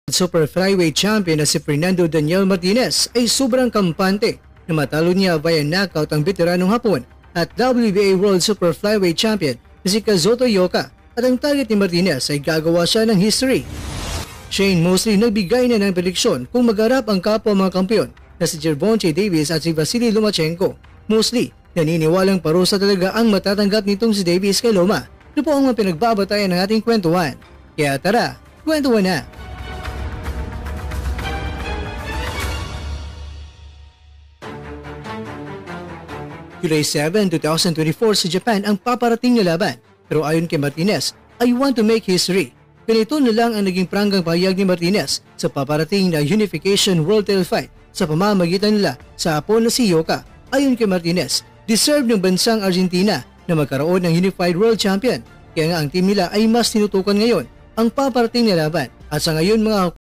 Super Flyweight Champion na si Fernando Daniel Martinez ay sobrang kampante na matalo niya via knockout ang veteranong Hapon at WBA World Super Flyweight Champion na si Kazuto Ioka, at ang target ni Martinez ay gagawa siya ng history. Shane Mosley nagbigay na ng prediksyon kung magharap ang kapwa mga kampiyon na si Gervonta Davis at si Vasily Lomachenko. Mosley naniniwalang parusa talaga ang matatanggap nitong si Davis kay Loma. Ito po ang mga pinagbabatayan ng ating kwentuhan. Kaya tara, kwentuhan na! July 7, 2024 sa Japan ang paparating na laban, pero ayon kay Martinez, I want to make history. Ganito na lang ang naging pranggang pahayag ni Martinez sa paparating na Unification World Title Fight sa pamamagitan nila sa Hapon na si Ioka. Ayon kay Martinez, deserve ng bansang Argentina na magkaroon ng Unified World Champion, kaya nga ang team nila ay mas tinutukan ngayon ang paparating na laban, at sa ngayon mga